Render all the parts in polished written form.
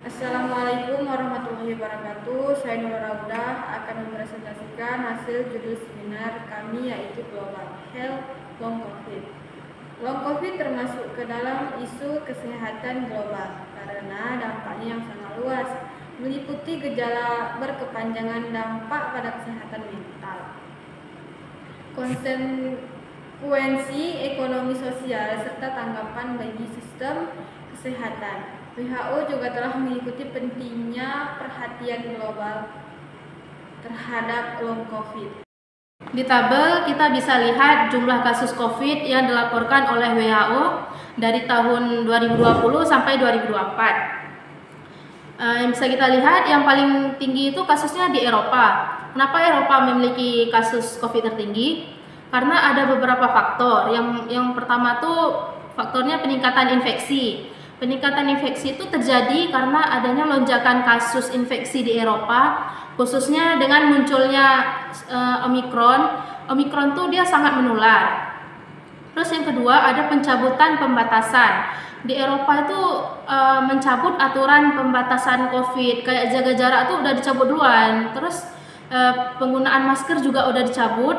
Assalamualaikum warahmatullahi wabarakatuh. Saya Nur Rauda akan mempresentasikan hasil judul seminar kami, yaitu Global Health Long COVID. Long COVID termasuk ke dalam isu kesehatan global karena dampaknya yang sangat luas, meliputi gejala berkepanjangan dampak pada kesehatan mental, konsekuensi ekonomi sosial, serta tanggapan bagi sistem kesehatan. WHO juga telah mengikuti pentingnya perhatian global terhadap long COVID. Di tabel kita bisa lihat jumlah kasus COVID yang dilaporkan oleh WHO dari tahun 2020 sampai 2024. Yang bisa kita lihat yang paling tinggi itu kasusnya di Eropa. Kenapa Eropa memiliki kasus COVID tertinggi? Karena ada beberapa faktor. Yang pertama tuh faktornya peningkatan infeksi. Peningkatan infeksi itu terjadi karena adanya lonjakan kasus infeksi di Eropa, khususnya dengan munculnya Omikron. Omikron tuh dia sangat menular. Terus yang kedua ada pencabutan pembatasan. Di Eropa itu mencabut aturan pembatasan COVID, kayak jaga jarak tuh udah dicabut duluan. Terus penggunaan masker juga udah dicabut,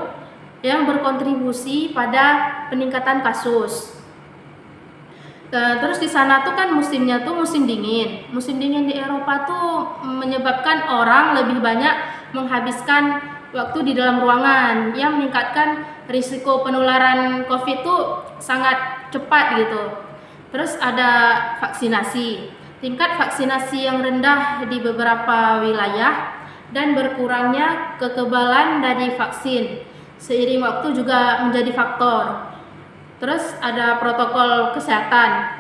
yang berkontribusi pada peningkatan kasus. Terus di sana tuh kan musimnya tuh musim dingin. Musim dingin di Eropa tuh menyebabkan orang lebih banyak menghabiskan waktu di dalam ruangan, yang meningkatkan risiko penularan COVID tuh sangat cepat gitu. Terus ada vaksinasi. Tingkat vaksinasi yang rendah di beberapa wilayah dan berkurangnya kekebalan dari vaksin seiring waktu juga menjadi faktor. Terus ada protokol kesehatan.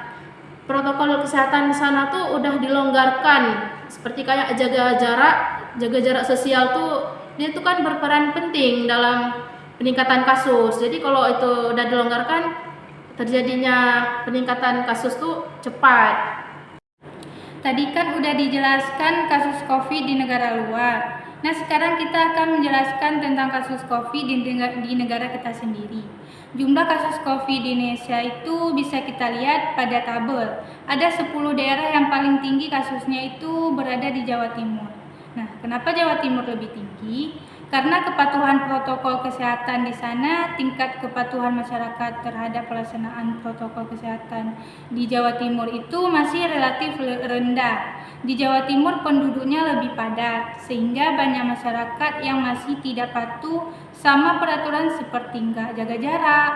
Protokol kesehatan di sana tuh udah dilonggarkan, seperti kayak jaga jarak sosial tuh dia tuh kan berperan penting dalam peningkatan kasus. Jadi kalau itu udah dilonggarkan, terjadinya peningkatan kasus tuh cepat. Tadi kan udah dijelaskan kasus COVID di negara luar. Nah, sekarang kita akan menjelaskan tentang kasus COVID di negara kita sendiri. Jumlah kasus COVID di Indonesia itu bisa kita lihat pada tabel. Ada 10 daerah yang paling tinggi kasusnya itu berada di Jawa Timur. Nah, kenapa Jawa Timur lebih tinggi? Karena kepatuhan protokol kesehatan di sana, tingkat kepatuhan masyarakat terhadap pelaksanaan protokol kesehatan di Jawa Timur itu masih relatif rendah. Di Jawa Timur penduduknya lebih padat, sehingga banyak masyarakat yang masih tidak patuh sama peraturan seperti enggak jaga jarak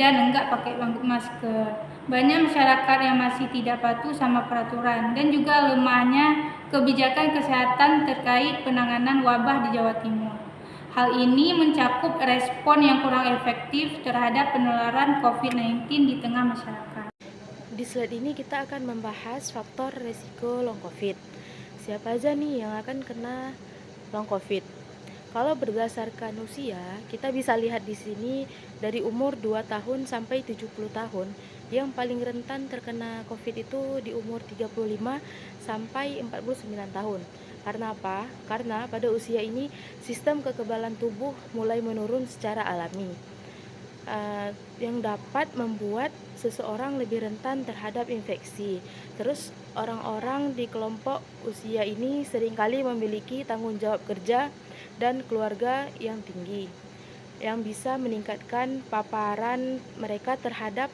dan enggak pakai masker. Banyak masyarakat yang masih tidak patuh sama peraturan dan juga lemahnya kebijakan kesehatan terkait penanganan wabah di Jawa Timur. Hal ini mencakup respon yang kurang efektif terhadap penularan COVID-19 di tengah masyarakat. Di slide ini kita akan membahas faktor resiko long COVID. Siapa aja nih yang akan kena long COVID? Kalau berdasarkan usia, kita bisa lihat di sini dari umur 2 tahun sampai 70 tahun. Yang paling rentan terkena COVID itu di umur 35 sampai 49 tahun. Karena apa? Karena pada usia ini sistem kekebalan tubuh mulai menurun secara alami, yang dapat membuat seseorang lebih rentan terhadap infeksi. Terus orang-orang di kelompok usia ini seringkali memiliki tanggung jawab kerja dan keluarga yang tinggi, yang bisa meningkatkan paparan mereka terhadap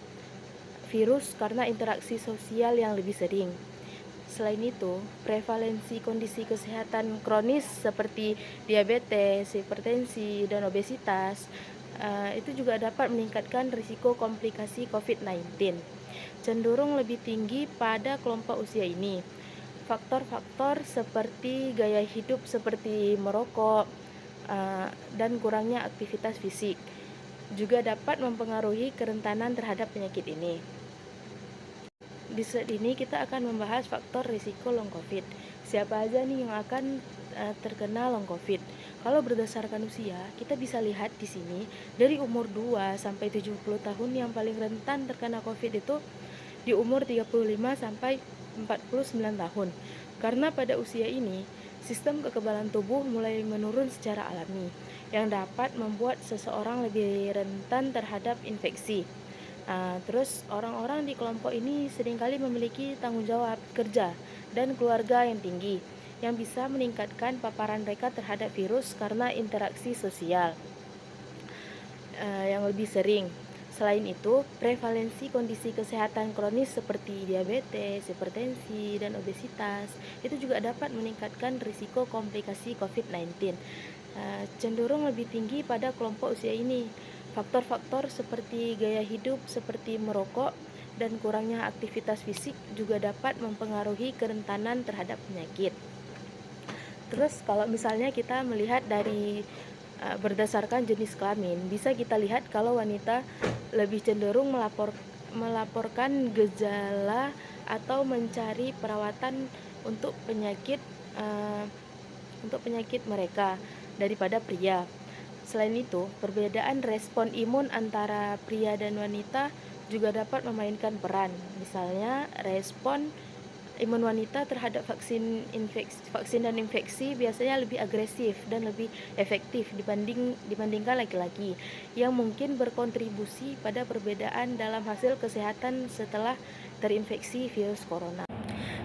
virus karena interaksi sosial yang lebih sering. Selain itu, prevalensi kondisi kesehatan kronis seperti diabetes, hipertensi, dan obesitas itu juga dapat meningkatkan risiko komplikasi COVID-19. Cenderung lebih tinggi pada kelompok usia ini. Faktor-faktor seperti gaya hidup seperti merokok dan kurangnya aktivitas fisik juga dapat mempengaruhi kerentanan terhadap penyakit ini. Di slide ini kita akan membahas faktor risiko long COVID. Siapa aja nih yang akan terkena long COVID? Kalau berdasarkan usia, kita bisa lihat di sini dari umur 2 sampai 70 tahun yang paling rentan terkena COVID itu di umur 35 sampai 49 tahun. Karena pada usia ini, sistem kekebalan tubuh mulai menurun secara alami, yang dapat membuat seseorang lebih rentan terhadap infeksi. Terus orang-orang di kelompok ini seringkali memiliki tanggung jawab kerja dan keluarga yang tinggi, yang bisa meningkatkan paparan mereka terhadap virus karena interaksi sosial yang lebih sering. Selain itu, prevalensi kondisi kesehatan kronis seperti diabetes, hipertensi, dan obesitas itu juga dapat meningkatkan risiko komplikasi COVID-19. Cenderung lebih tinggi pada kelompok usia ini. Faktor-faktor seperti gaya hidup seperti merokok dan kurangnya aktivitas fisik juga dapat mempengaruhi kerentanan terhadap penyakit. Terus kalau misalnya kita melihat dari berdasarkan jenis kelamin, bisa kita lihat kalau wanita lebih cenderung melaporkan gejala atau mencari perawatan untuk penyakit mereka daripada pria. Selain itu, perbedaan respon imun antara pria dan wanita juga dapat memainkan peran. Misalnya, respon imun wanita terhadap vaksin dan infeksi biasanya lebih agresif dan lebih efektif dibandingkan laki-laki, yang mungkin berkontribusi pada perbedaan dalam hasil kesehatan setelah terinfeksi virus corona.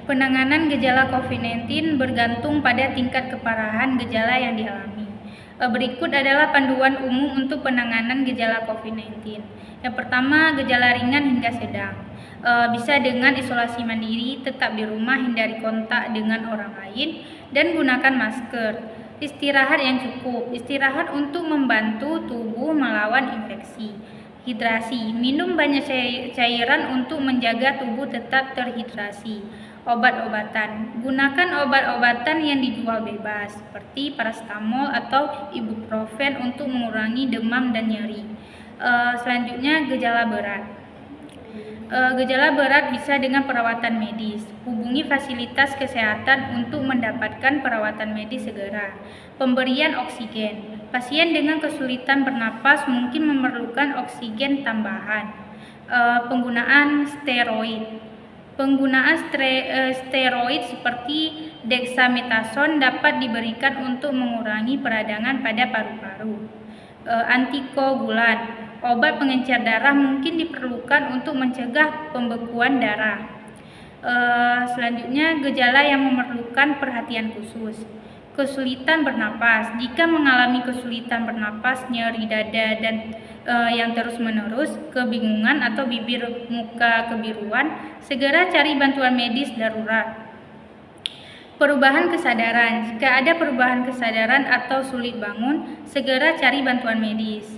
Penanganan gejala COVID-19 bergantung pada tingkat keparahan gejala yang dialami. Berikut adalah panduan umum untuk penanganan gejala COVID-19. Yang pertama, gejala ringan hingga sedang. Bisa dengan isolasi mandiri, tetap di rumah, hindari kontak dengan orang lain, dan gunakan masker. Istirahat yang cukup. Istirahat untuk membantu tubuh melawan infeksi. Hidrasi. Minum banyak cairan untuk menjaga tubuh tetap terhidrasi. Obat-obatan. Gunakan obat-obatan yang dijual bebas, seperti paracetamol atau ibuprofen untuk mengurangi demam dan nyeri. Selanjutnya, gejala berat. Gejala berat bisa dengan perawatan medis. Hubungi fasilitas kesehatan untuk mendapatkan perawatan medis segera. Pemberian oksigen. Pasien dengan kesulitan bernapas mungkin memerlukan oksigen tambahan. Penggunaan steroid. Penggunaan steroid seperti dexamethasone dapat diberikan untuk mengurangi peradangan pada paru-paru. Antikoagulan. Obat pengencer darah mungkin diperlukan untuk mencegah pembekuan darah. Selanjutnya, gejala yang memerlukan perhatian khusus. Kesulitan bernapas. Jika mengalami kesulitan bernapas, nyeri dada dan yang terus-menerus, kebingungan atau bibir muka kebiruan, segera cari bantuan medis darurat. Perubahan kesadaran. Jika ada perubahan kesadaran atau sulit bangun, segera cari bantuan medis.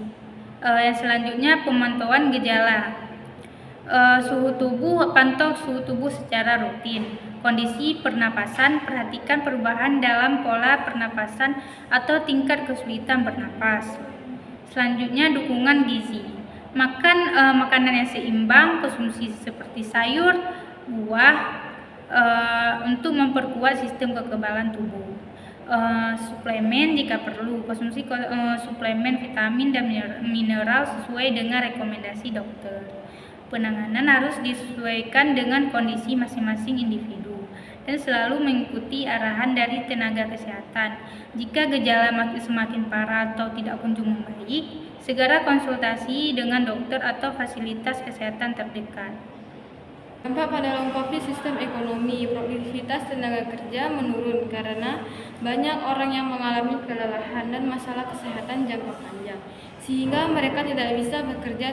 Yang selanjutnya, pemantauan gejala. Suhu tubuh. Pantau suhu tubuh secara rutin. Kondisi pernapasan. Perhatikan perubahan dalam pola pernapasan atau tingkat kesulitan bernapas. Selanjutnya, dukungan gizi. Makan makanan yang seimbang, konsumsi seperti sayur, buah, untuk memperkuat sistem kekebalan tubuh. Suplemen jika perlu. Konsumsi suplemen vitamin dan mineral sesuai dengan rekomendasi dokter. Penanganan harus disesuaikan dengan kondisi masing-masing individu dan selalu mengikuti arahan dari tenaga kesehatan. Jika gejala semakin parah atau tidak kunjung membaik, segera konsultasi dengan dokter atau fasilitas kesehatan terdekat. Dampak pada long COVID sistem ekonomi. Produktivitas tenaga kerja menurun karena banyak orang yang mengalami kelelahan dan masalah kesehatan jangka panjang, sehingga mereka tidak bisa bekerja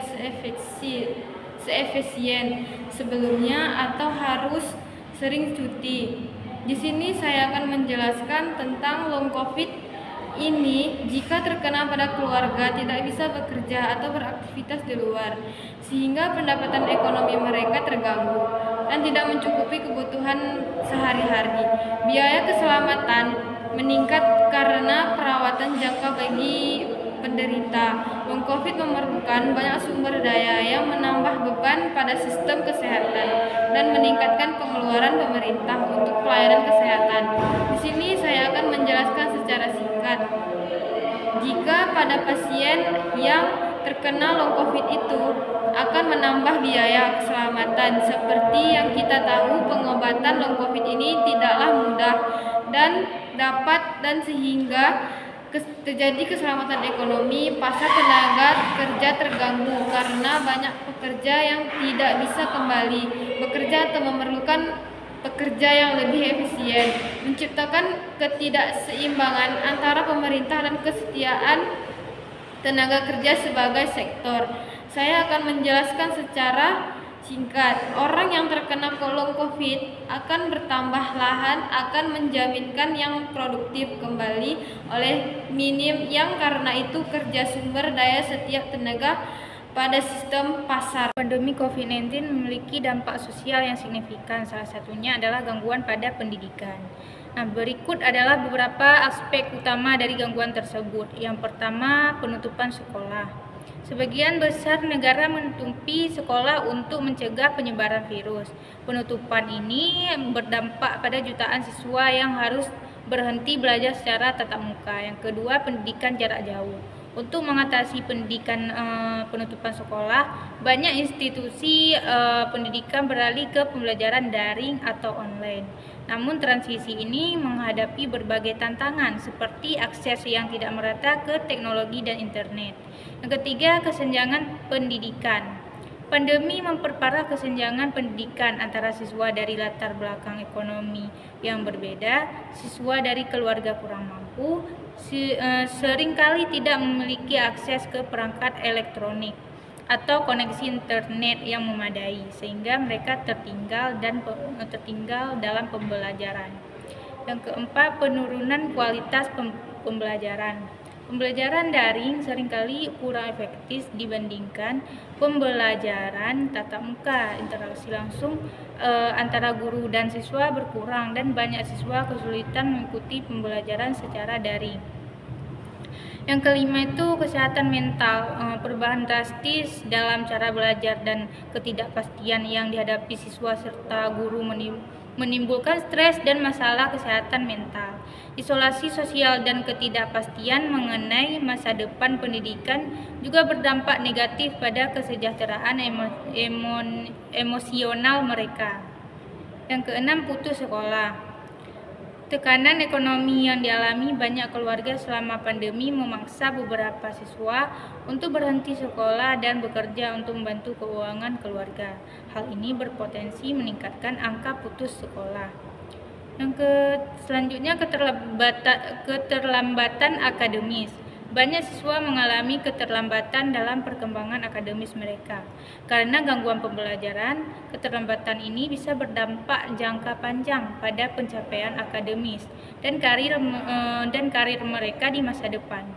seefisien sebelumnya atau harus sering cuti. Di sini saya akan menjelaskan tentang long COVID ini jika terkena pada keluarga tidak bisa bekerja atau beraktivitas di luar, sehingga pendapatan ekonomi mereka terganggu dan tidak mencukupi kebutuhan sehari-hari. Biaya keselamatan meningkat karena perawatan jangka bagi penderita. Long COVID memerlukan banyak sumber daya yang menambah beban pada sistem kesehatan dan meningkatkan pengeluaran pemerintah untuk pelayanan kesehatan. Di sini saya akan menjelaskan secara singkat. Jika pada pasien yang terkena long COVID itu akan menambah biaya keselamatan. Seperti yang kita tahu, pengobatan long COVID ini tidaklah mudah dan sehingga terjadi keselamatan ekonomi. Pasar tenaga kerja terganggu karena banyak pekerja yang tidak bisa kembali bekerja atau memerlukan pekerja yang lebih efisien, menciptakan ketidakseimbangan antara pemerintah dan kesetiaan tenaga kerja sebagai sektor. Saya akan menjelaskan secara singkat. Orang yang terkena long COVID akan bertambah lahan, akan menjaminkan yang produktif kembali oleh minim yang karena itu kerja sumber daya setiap tenaga pada sistem pasar. Pandemi COVID-19 memiliki dampak sosial yang signifikan, salah satunya adalah gangguan pada pendidikan. Nah, berikut adalah beberapa aspek utama dari gangguan tersebut. Yang pertama, penutupan sekolah. Sebagian besar negara menutupi sekolah untuk mencegah penyebaran virus. Penutupan ini berdampak pada jutaan siswa yang harus berhenti belajar secara tatap muka. Yang kedua, pendidikan jarak jauh. Untuk mengatasi penutupan sekolah, banyak institusi pendidikan beralih ke pembelajaran daring atau online. Namun transisi ini menghadapi berbagai tantangan seperti akses yang tidak merata ke teknologi dan internet. Yang ketiga, kesenjangan pendidikan. Pandemi memperparah kesenjangan pendidikan antara siswa dari latar belakang ekonomi yang berbeda. Siswa dari keluarga kurang mampu seringkali tidak memiliki akses ke perangkat elektronik atau koneksi internet yang memadai, sehingga mereka tertinggal dalam pembelajaran. Yang keempat, penurunan kualitas pembelajaran. Pembelajaran daring seringkali kurang efektif dibandingkan pembelajaran tatap muka. Interaksi langsung antara guru dan siswa berkurang dan banyak siswa kesulitan mengikuti pembelajaran secara daring. Yang kelima itu kesehatan mental. Perubahan drastis dalam cara belajar dan ketidakpastian yang dihadapi siswa serta guru menimbulkan stres dan masalah kesehatan mental. Isolasi sosial dan ketidakpastian mengenai masa depan pendidikan juga berdampak negatif pada kesejahteraan emosional mereka. Yang keenam, putus sekolah. Tekanan ekonomi yang dialami banyak keluarga selama pandemi memaksa beberapa siswa untuk berhenti sekolah dan bekerja untuk membantu keuangan keluarga. Hal ini berpotensi meningkatkan angka putus sekolah. Selanjutnya, keterlambatan akademis. Banyak siswa mengalami keterlambatan dalam perkembangan akademis mereka. Karena gangguan pembelajaran, keterlambatan ini bisa berdampak jangka panjang pada pencapaian akademis dan karir mereka di masa depan.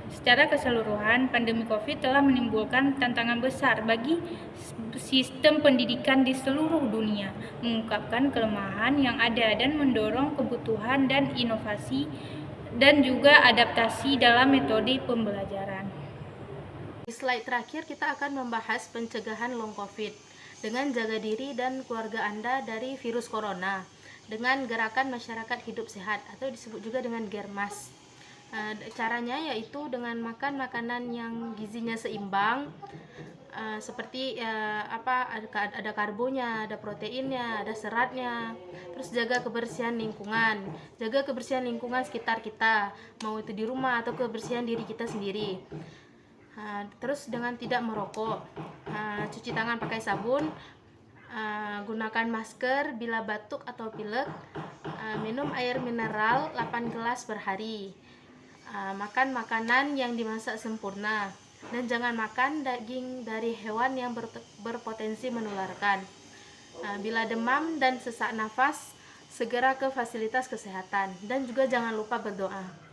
Secara keseluruhan, pandemi COVID telah menimbulkan tantangan besar bagi sistem pendidikan di seluruh dunia, mengungkapkan kelemahan yang ada dan mendorong kebutuhan dan inovasi dan juga adaptasi dalam metode pembelajaran. Di slide terakhir kita akan membahas pencegahan long COVID dengan jaga diri dan keluarga Anda dari virus corona dengan gerakan masyarakat hidup sehat atau disebut juga dengan Germas. Caranya yaitu dengan makan makanan yang gizinya seimbang, seperti ada karbonya, ada proteinnya, ada seratnya. Terus jaga kebersihan lingkungan sekitar kita, mau itu di rumah atau kebersihan diri kita sendiri. Terus dengan tidak merokok, cuci tangan pakai sabun, gunakan masker bila batuk atau pilek, minum air mineral 8 gelas per hari, makan makanan yang dimasak sempurna, dan jangan makan daging dari hewan yang berpotensi menularkan. Bila demam dan sesak nafas, segera ke fasilitas kesehatan, dan juga jangan lupa berdoa.